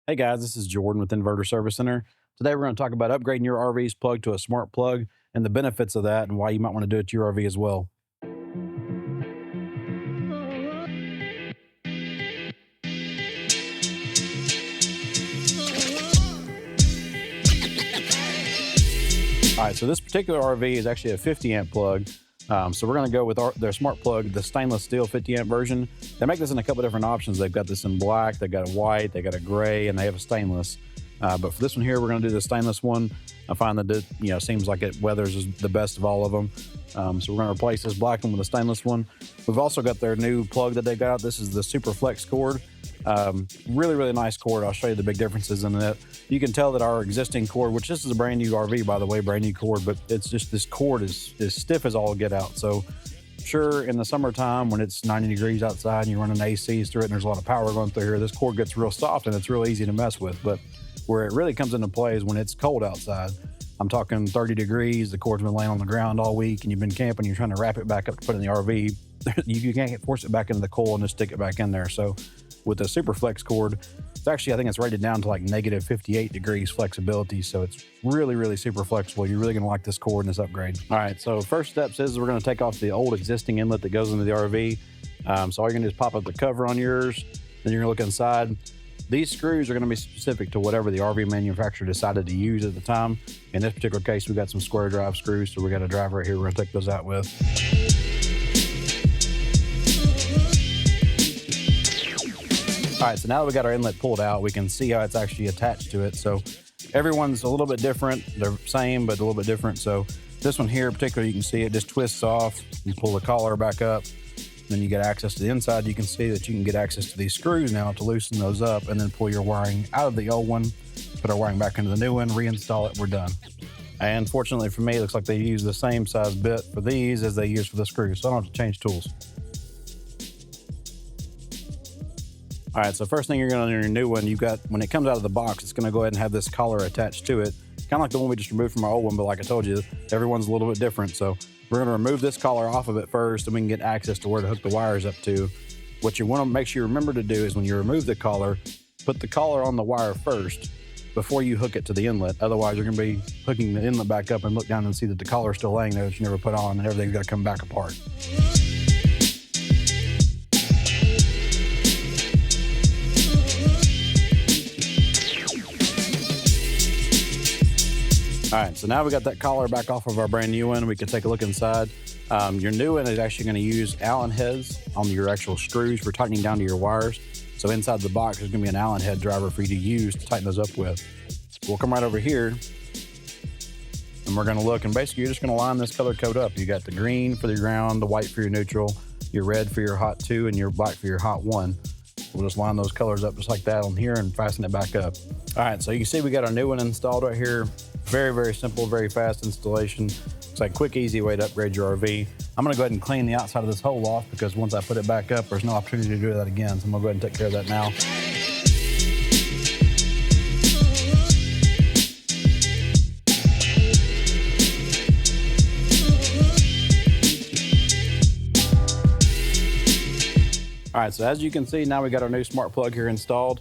Hey guys, this is Jordan with Inverter Service Center. Today we're going to talk about upgrading your RV's plug to a smart plug and the benefits of that and why you might want to do it to your RV as well. All right, so this particular RV is actually a 50 amp plug. So we're going to go with their smart plug, the stainless steel 50 amp version. They make this in a couple different options. They've got this in black, they've got a white, they got a gray, and they have a stainless. But for this one here, we're going to do the stainless one. I find that it seems like it weathers the best of all of them. So we're going to replace this black one with a stainless one. We've also got their new plug that they got out. This is the Super Flex cord. Really, really nice cord. I'll show you the big differences in it. You can tell that our existing cord, which this is a brand new RV, by the way, brand new cord, but it's just this cord is stiff as all get out. So sure, in the summertime when it's 90 degrees outside and you're running ACs through it and there's a lot of power going through here, this cord gets real soft and it's real easy to mess with. But where it really comes into play is when it's cold outside. I'm talking 30 degrees, the cord's been laying on the ground all week and you've been camping, you're trying to wrap it back up to put in the RV. You can't force it back into the coil and just stick it back in there. So with the Super Flex cord, it's actually, I think it's rated down to like negative 58 degrees flexibility. So it's really, really super flexible. You're really gonna like this cord and this upgrade. All right, so first steps is we're gonna take off the old existing inlet that goes into the RV. So all you're gonna do is pop up the cover on yours, then you're gonna look inside. These screws are gonna be specific to whatever the RV manufacturer decided to use at the time. In this particular case, we got some square drive screws, so we got a drive right here we're gonna take those out with. All right, so now that we got our inlet pulled out, we can see how it's actually attached to it. So everyone's a little bit different. They're same, but a little bit different. So this one here, particularly, you can see it just twists off. You pull the collar back up, then you get access to the inside. You can see that you can get access to these screws now to loosen those up and then pull your wiring out of the old one, put our wiring back into the new one, reinstall it, we're done. And fortunately for me, it looks like they use the same size bit for these as they use for the screws, so I don't have to change tools. All right, so first thing you're gonna do in your new one, when it comes out of the box, it's gonna go ahead and have this collar attached to it. Kind of like the one we just removed from our old one, but like I told you, everyone's a little bit different. So we're gonna remove this collar off of it first, and we can get access to where to hook the wires up to. What you wanna make sure you remember to do is when you remove the collar, put the collar on the wire first before you hook it to the inlet. Otherwise, you're gonna be hooking the inlet back up and look down and see that the collar is still laying there that you never put on, and everything's gotta come back apart. All right, so now we got that collar back off of our brand new one. We can take a look inside. Your new one is actually gonna use Allen heads on your actual screws for tightening down to your wires. So inside the box, there's gonna be an Allen head driver for you to use to tighten those up with. We'll come right over here and we're gonna look, and basically you're just gonna line this color code up. You got the green for the ground, the white for your neutral, your red for your hot 2, and your black for your hot 1. We'll just line those colors up just like that on here and fasten it back up. All right, so you can see we got our new one installed right here. Very, very simple, very fast installation. It's like a quick, easy way to upgrade your RV. I'm gonna go ahead and clean the outside of this hole off because once I put it back up, there's no opportunity to do that again. So I'm gonna go ahead and take care of that now. All right, so as you can see, now we got our new smart plug here installed.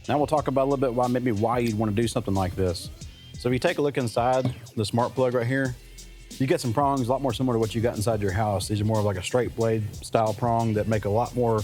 Now we'll talk about a little bit why you'd want to do something like this. So if you take a look inside the smart plug right here, you get some prongs a lot more similar to what you got inside your house. These are more of like a straight blade style prong that make a lot more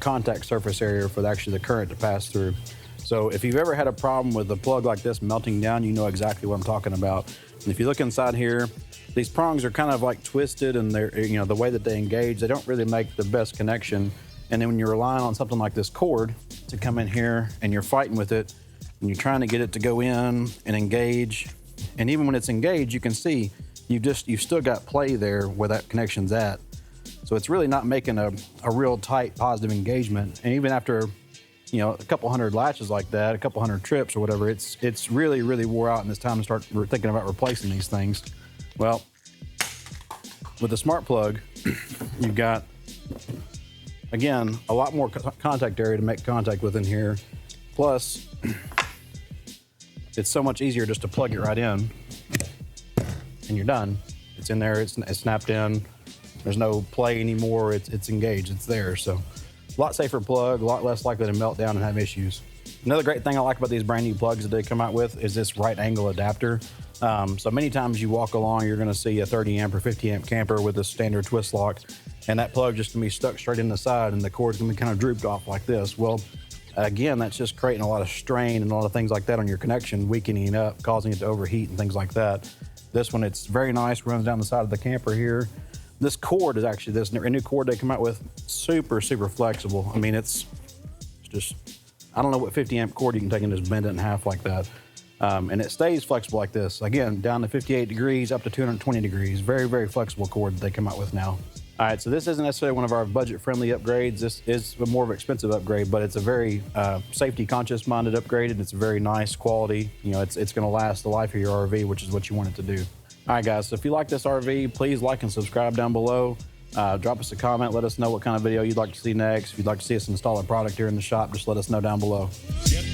contact surface area for the current to pass through. So if you've ever had a problem with a plug like this melting down, you know exactly what I'm talking about. And if you look inside here, these prongs are kind of like twisted, and they're, the way that they engage, they don't really make the best connection. And then when you're relying on something like this cord to come in here and you're fighting with it and you're trying to get it to go in and engage, and even when it's engaged, you can see you've still got play there where that connection's at. So it's really not making a real tight positive engagement. And even after a couple hundred latches like that, a couple hundred trips or whatever, it's really, really wore out, and it's time to start thinking about replacing these things. Well, with the smart plug, you've got, again, a lot more contact area to make contact with in here. Plus, it's so much easier just to plug it right in and you're done. It's in there, it's snapped in. There's no play anymore, it's engaged, it's there. So a lot safer plug, a lot less likely to melt down and have issues. Another great thing I like about these brand new plugs that they come out with is this right angle adapter. So many times you walk along, you're gonna see a 30 amp or 50 amp camper with a standard twist lock, and that plug just gonna be stuck straight in the side and the cord's gonna be kind of drooped off like this. Well, again, that's just creating a lot of strain and a lot of things like that on your connection, weakening it up, causing it to overheat and things like that. This one, it's very nice, runs down the side of the camper here. This cord is actually, this new cord they come out with, super, super flexible. I mean, it's just, I don't know what 50 amp cord you can take and just bend it in half like that. And it stays flexible like this. Again, down to 58 degrees, up to 220 degrees. Very, very flexible cord that they come out with now. All right, so this isn't necessarily one of our budget-friendly upgrades. This is a more of an expensive upgrade, but it's a very safety-conscious minded upgrade, and it's very nice quality. You know, it's gonna last the life of your RV, which is what you want it to do. All right, guys, so if you like this RV, please like and subscribe down below. Drop us a comment, let us know what kind of video you'd like to see next. If you'd like to see us install a product here in the shop, just let us know down below. Yep.